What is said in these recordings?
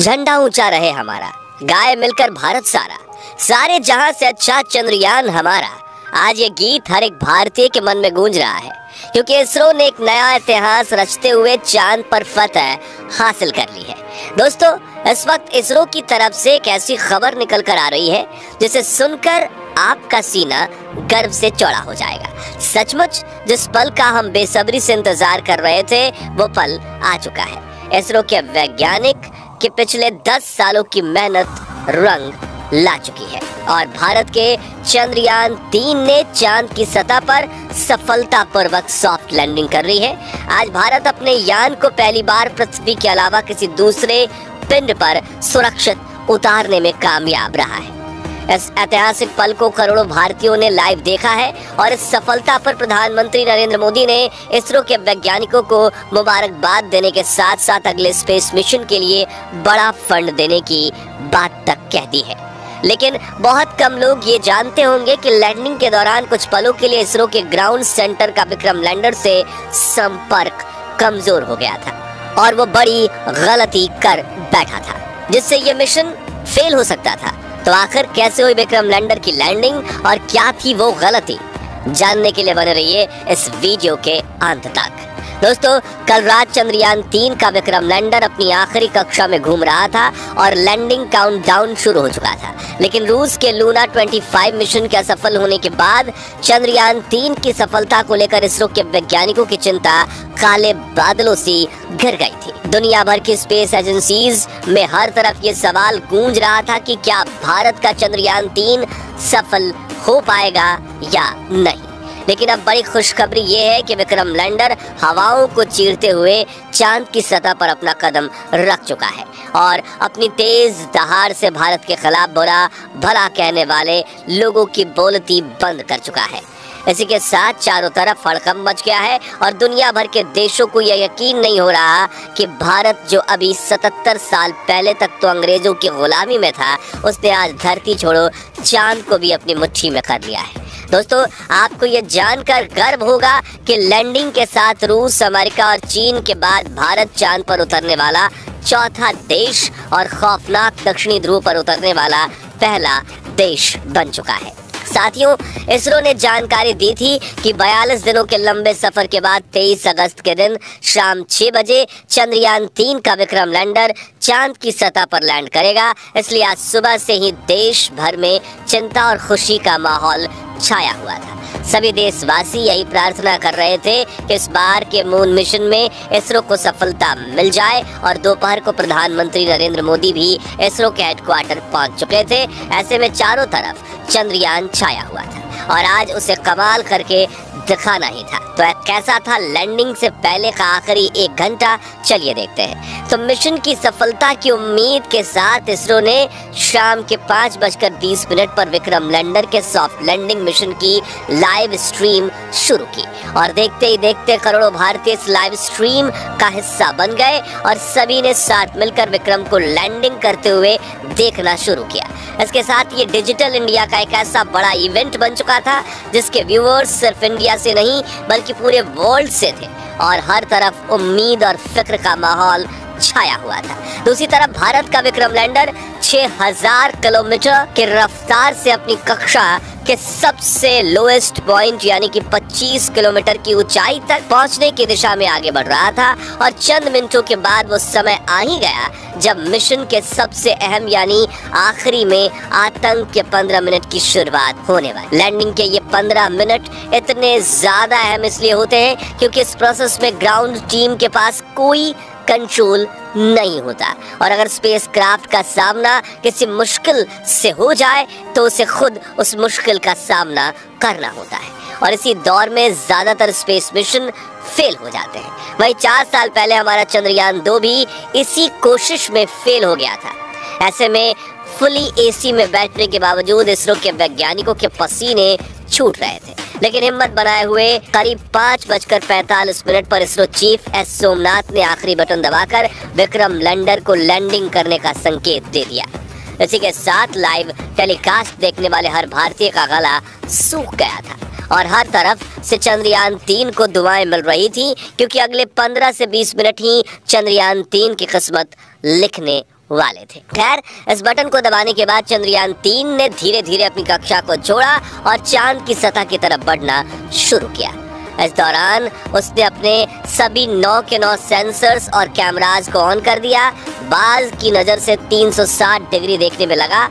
झंडा ऊंचा रहे हमारा, गाए मिलकर भारत सारा, सारे जहां से अच्छा चंद्रयान हमारा। आज ये गीत हर एक भारतीय के मन में गूंज रहा है, क्योंकि इसरो ने एक नया इतिहास रचते हुए चांद पर फतह हासिल कर ली है। दोस्तों, इस वक्त इसरो की तरफ से एक ऐसी खबर निकल कर आ रही है जिसे सुनकर आपका सीना गर्व से चौड़ा हो जाएगा। सचमुच जिस पल का हम बेसब्री से इंतजार कर रहे थे, वो पल आ चुका है। इसरो के वैज्ञानिक के पिछले 10 सालों की मेहनत रंग ला चुकी है और भारत के चंद्रयान 3 ने चांद की सतह पर सफलतापूर्वक सॉफ्ट लैंडिंग कर रही है। आज भारत अपने यान को पहली बार पृथ्वी के अलावा किसी दूसरे पिंड पर सुरक्षित उतारने में कामयाब रहा है। इस ऐतिहासिक पल को करोड़ों भारतीयों ने लाइव देखा है और इस सफलता पर प्रधानमंत्री नरेंद्र मोदी ने इसरो के वैज्ञानिकों को मुबारकबाद देने के साथ साथ अगले स्पेस मिशन के लिए बड़ा फंड देने की बात तक कह दी है। लेकिन बहुत कम लोग ये जानते होंगे कि लैंडिंग के दौरान कुछ पलों के लिए इसरो के ग्राउंड सेंटर का विक्रम लैंडर से संपर्क कमजोर हो गया था और वो बड़ी गलती कर बैठा था, जिससे ये मिशन फेल हो सकता था। तो आखिर कैसे हुई विक्रम लैंडर की लैंडिंग और क्या थी वो गलती, जानने के लिए बने रहिए इस वीडियो के अंत तक। दोस्तों, कल रात चंद्रयान 3 का विक्रम लैंडर अपनी आखिरी कक्षा में घूम रहा था और लैंडिंग काउंटडाउन शुरू हो चुका था। लेकिन रूस के लूना 25 मिशन के असफल होने के बाद चंद्रयान 3 की सफलता को लेकर इसरो के वैज्ञानिकों की चिंता काले बादलों सी घिर गई थी। दुनिया भर की स्पेस एजेंसीज में हर तरफ ये सवाल गूंज रहा था कि क्या भारत का चंद्रयान 3 सफल हो पाएगा या नहीं। लेकिन अब बड़ी खुशखबरी ये है कि विक्रम लैंडर हवाओं को चीरते हुए चांद की सतह पर अपना कदम रख चुका है और अपनी तेज दहाड़ से भारत के खिलाफ बुरा भला कहने वाले लोगों की बोलती बंद कर चुका है। इसी के साथ चारों तरफ हड़कंप मच गया है और दुनिया भर के देशों को यह यकीन नहीं हो रहा कि भारत, जो अभी 77 साल पहले तक तो अंग्रेजों की गुलामी में था, उसने आज धरती छोड़ो चांद को भी अपनी मुट्ठी में कर लिया है। दोस्तों, आपको ये जानकर गर्व होगा कि लैंडिंग के साथ रूस, अमेरिका और चीन के बाद भारत चांद पर उतरने वाला चौथा देश और खौफनाक दक्षिणी ध्रुव पर उतरने वाला पहला देश बन चुका है। साथियों, इसरो ने जानकारी दी थी कि 42 दिनों के लंबे सफर के बाद 23 अगस्त के दिन शाम 6 बजे चंद्रयान 3 का विक्रम लैंडर चांद की सतह पर लैंड करेगा। इसलिए आज सुबह से ही देश भर में चिंता और खुशी का माहौल छाया हुआ था। सभी देशवासी यही प्रार्थना कर रहे थे कि इस बार के मून मिशन में इसरो को सफलता मिल जाए और दोपहर को प्रधानमंत्री नरेंद्र मोदी भी इसरो के हेडक्वार्टर पहुंच चुके थे। ऐसे में चारों तरफ चंद्रयान छाया हुआ था और आज उसे कमाल करके दिखाना ही था। तो कैसा था लैंडिंग से पहले का आखिरी 1 घंटा, चलिए देखते हैं। तो मिशन की सफलता की उम्मीद के साथ इसरो ने शाम के 5:20 पर विक्रम लैंडर के सॉफ्ट लैंडिंग मिशन की लाइव स्ट्रीम शुरू की और देखते ही देखते करोड़ों भारतीय इस लाइव स्ट्रीम का हिस्सा बन गए और सभी ने साथ मिलकर विक्रम को लैंडिंग करते हुए देखना शुरू किया। इसके साथ ये डिजिटल इंडिया का एक ऐसा बड़ा इवेंट बन चुका था जिसके व्यूअर्स सिर्फ इंडिया से नहीं बल्कि पूरे वर्ल्ड से थे और हर तरफ उम्मीद और फिक्र का माहौल छाया हुआ था। दूसरी तरफ भारत का विक्रम लैंडर 6000 किलोमीटर की रफ्तार से अपनी कक्षा के सबसे लोएस्ट पॉइंट यानी कि 25 किलोमीटर की ऊंचाई तक पहुंचने की दिशा में आगे बढ़ रहा था और चंद मिनटों के बाद वो समय आ ही गया जब मिशन के सबसे अहम यानी आखिरी में आतंक के 15 मिनट की शुरुआत होने वाली। लैंडिंग के ये 15 मिनट इतने ज्यादा अहम इसलिए होते हैं क्योंकि इस प्रोसेस में ग्राउंड टीम के पास कोई कंट्रोल नहीं होता और अगर स्पेसक्राफ्ट का सामना किसी मुश्किल से हो जाए तो उसे खुद उस मुश्किल का सामना करना होता है और इसी दौर में ज्यादातर स्पेस मिशन फेल हो जाते हैं। वही 4 साल पहले हमारा चंद्रयान 2 भी इसी कोशिश में फेल हो गया था। ऐसे में फुली एसी में बैठने के बावजूद इसरो के वैज्ञानिकों के पसीने छूट रहे थे, लेकिन हिम्मत बनाए हुए करीब 5:45 पर इसरो चीफ एस सोमनाथ ने आखिरी बटन दबाकर विक्रम लैंडर को लैंडिंग करने का संकेत दे दिया। इसी के साथ लाइव टेलीकास्ट देखने वाले हर भारतीय का गला सूख गया था और हर तरफ से चंद्रयान 3 को दुआएं मिल रही थी क्योंकि अगले 15 से 20 मिनट ही चंद्रयान 3 की किस्मत लिखने वाले थे। खैर, इस बटन को दबाने के बाद चंद्रयान 3 ने धीरे धीरे अपनी कक्षा को छोड़ा और चांद की सतह की तरफ बढ़ना शुरू किया। इस दौरान उसने अपने सभी 9 के 9 सेंसर्स और कैमराज को ऑन कर दिया। बाज की नज़र से 360 डिग्री देखने में लगा।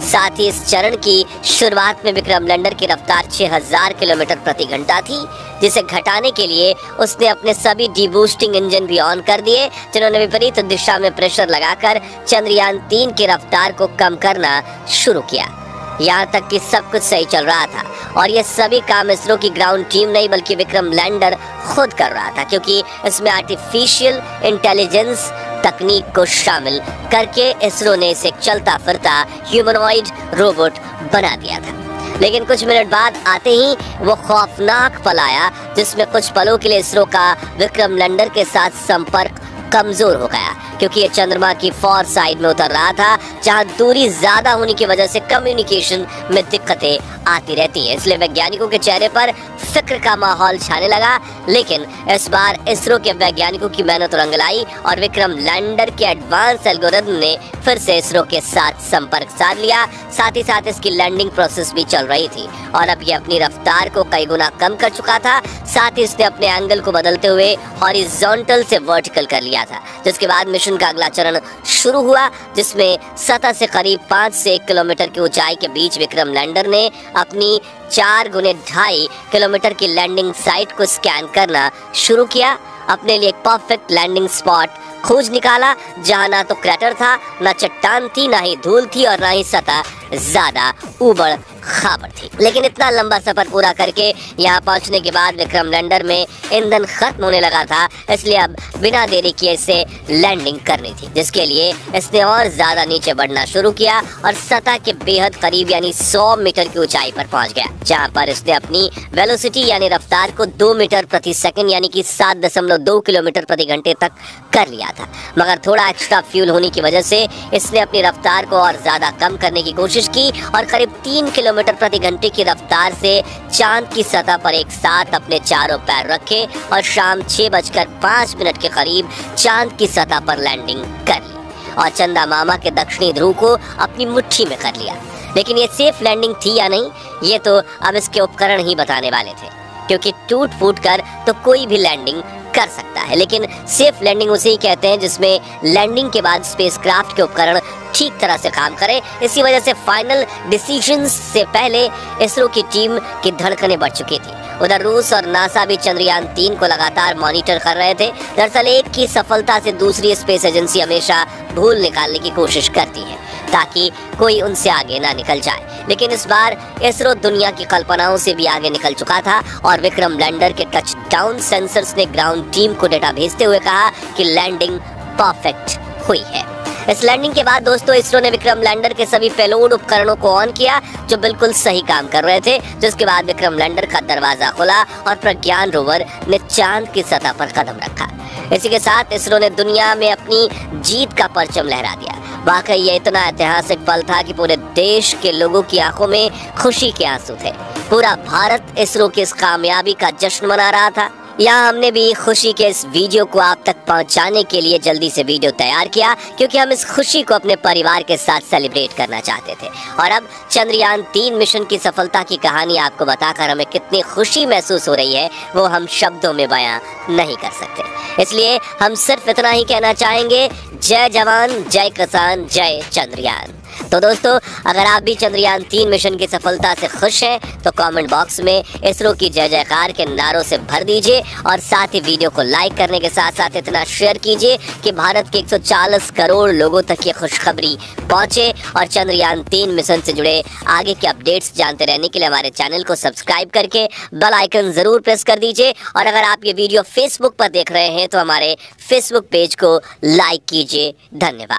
साथ ही इस चरण की शुरुआत में विक्रम लैंडर की रफ्तार 6000 किलोमीटर प्रति घंटा थी, जिसे घटाने के लिए उसने अपने सभी डीबूस्टिंग इंजन भी ऑन कर दिए, जिन्होंने विपरीत दिशा में प्रेशर लगाकर चंद्रयान 3 की रफ्तार को कम करना शुरू किया। यहाँ तक कि सब कुछ सही चल रहा था और ये सभी काम इसरो की ग्राउंड टीम नहीं बल्कि विक्रम लैंडर खुद कर रहा था, क्योंकि इसमें आर्टिफिशियल इंटेलिजेंस तकनीक को शामिल करके इसरो ने इसे चलता फिरता ह्यूमनॉइड रोबोट बना दिया था। लेकिन कुछ मिनट बाद आते ही वो खौफनाक पल आया, जिसमें कुछ पलों के लिए इसरो का विक्रम लैंडर के साथ संपर्क कमजोर हो गया, क्योंकि ये चंद्रमा की फॉर साइड में उतर रहा था, जहां दूरी ज्यादा होने की वजह से कम्युनिकेशन में दिक्कतें आती रहती हैं। इसलिए वैज्ञानिकों के चेहरे पर फिक्र का माहौल छाने लगा। लेकिन इस बार इसरो के वैज्ञानिकों की मेहनत रंग लाई और विक्रम लैंडर के एडवांस एल्गोरिथम ने फिर से इसरो के साथ संपर्क साध लिया। साथ ही साथ इसकी लैंडिंग प्रोसेस भी चल रही थी और अब ये अपनी रफ्तार को कई गुना कम कर चुका था। साथ ही इसने अपने एंगल को बदलते हुए हॉरिजॉन्टल से वर्टिकल कर लिया था, जिसके बाद मिशन का अगला चरण शुरू हुआ, जिसमें सतह से करीब 5 से 1 किलोमीटर की ऊंचाई के बीच विक्रम लैंडर ने अपनी 4 गुने 2.5 किलोमीटर की लैंडिंग साइट को स्कैन करना शुरू किया। अपने लिए एक परफेक्ट लैंडिंग स्पॉट खोज निकाला, जहां ना तो क्रैटर था, ना चट्टान थी, ना ही धूल थी और ना ही सतह ज्यादा ऊबड़ खाबड़ थी। लेकिन इतना लंबा सफर पूरा करके यहाँ पहुंचने के बाद विक्रम लैंडर में ईंधन खत्म होने लगा था, इसलिए अब बिना देरी किए इसे लैंडिंग करनी थी, जिसके लिए इसने और ज्यादा नीचे बढ़ना शुरू किया और सतह के बेहद करीब यानी 100 मीटर की ऊंचाई पर पहुंच गया, जहां पर इसने अपनी वेलोसिटी यानी रफ्तार को 2 मीटर प्रति सेकंड यानी कि 7.2 किलोमीटर प्रति घंटे तक कर लिया था। मगर थोड़ा एक्स्ट्रा फ्यूल होने की वजह से इसने अपनी रफ्तार को और ज्यादा कम करने की कोशिश की और करीब 3 किलोमीटर प्रति घंटे की रफ्तार से चांद की सतह पर एक साथ अपने चारों पैर रखे और शाम 6:05 के करीब चांद की सतह पर लैंडिंग कर ली और चंदा मामा के दक्षिणी ध्रुव को अपनी मुट्ठी में कर लिया। लेकिन ये सेफ लैंडिंग थी या नहीं, ये तो अब इसके उपकरण ही बताने वाले थे, क्योंकि टूट फूट कर तो कोई भी लैंडिंग कर सकता है, लेकिन सेफ लैंडिंग उसे ही कहते हैं जिसमें लैंडिंग के बाद स्पेसक्राफ्ट के उपकरण ठीक तरह से काम करें। इसी वजह से फाइनल डिसीजंस से पहले इसरो की टीम की धड़कनें बढ़ चुकी थी। उधर रूस और नासा भी चंद्रयान 3 को लगातार मॉनिटर कर रहे थे। दरअसल एक की सफलता से दूसरी स्पेस एजेंसी हमेशा भूल निकालने की कोशिश करती है ताकि कोई उनसे आगे ना निकल जाए, लेकिन इस बार इसरो दुनिया की कल्पनाओं से भी आगे निकल चुका था और विक्रम लैंडर के टच डाउन सेंसर्स ने ग्राउंड टीम को डेटा भेजते हुए कहा कि लैंडिंग परफेक्ट हुई है। इस लैंडिंग के बाद दोस्तों इसरो ने विक्रम लैंडर के सभी पेलोड उपकरणों को ऑन किया जो बिल्कुल सही काम कर रहे थे, जिसके बाद विक्रम लैंडर का दरवाजा खुला और प्रज्ञान रोवर ने चांद की सतह पर कदम रखा। इसी के साथ इसरो ने दुनिया में अपनी जीत का परचम लहरा दिया। वाकई ये इतना ऐतिहासिक पल था कि पूरे देश के लोगों की आंखों में खुशी के आंसू थे। पूरा भारत इसरो की इस कामयाबी का जश्न मना रहा था। यहाँ हमने भी खुशी के इस वीडियो को आप तक पहुँचाने के लिए जल्दी से वीडियो तैयार किया, क्योंकि हम इस खुशी को अपने परिवार के साथ सेलिब्रेट करना चाहते थे। और अब चंद्रयान 3 मिशन की सफलता की कहानी आपको बताकर हमें कितनी खुशी महसूस हो रही है वो हम शब्दों में बयां नहीं कर सकते। इसलिए हम सिर्फ इतना ही कहना चाहेंगे, जय जवान, जय किसान, जय चंद्रयान। तो दोस्तों, अगर आप भी चंद्रयान 3 मिशन की सफलता से खुश हैं तो कमेंट बॉक्स में इसरो की जय जयकार के नारों से भर दीजिए और साथ ही वीडियो को लाइक करने के साथ साथ इतना शेयर कीजिए कि भारत के 140 करोड़ लोगों तक ये खुशखबरी पहुंचे। और चंद्रयान 3 मिशन से जुड़े आगे के अपडेट्स जानते रहने के लिए हमारे चैनल को सब्सक्राइब करके बेल आइकन जरूर प्रेस कर दीजिए। और अगर आप ये वीडियो फेसबुक पर देख रहे हैं तो हमारे फेसबुक पेज को लाइक कीजिए। धन्यवाद।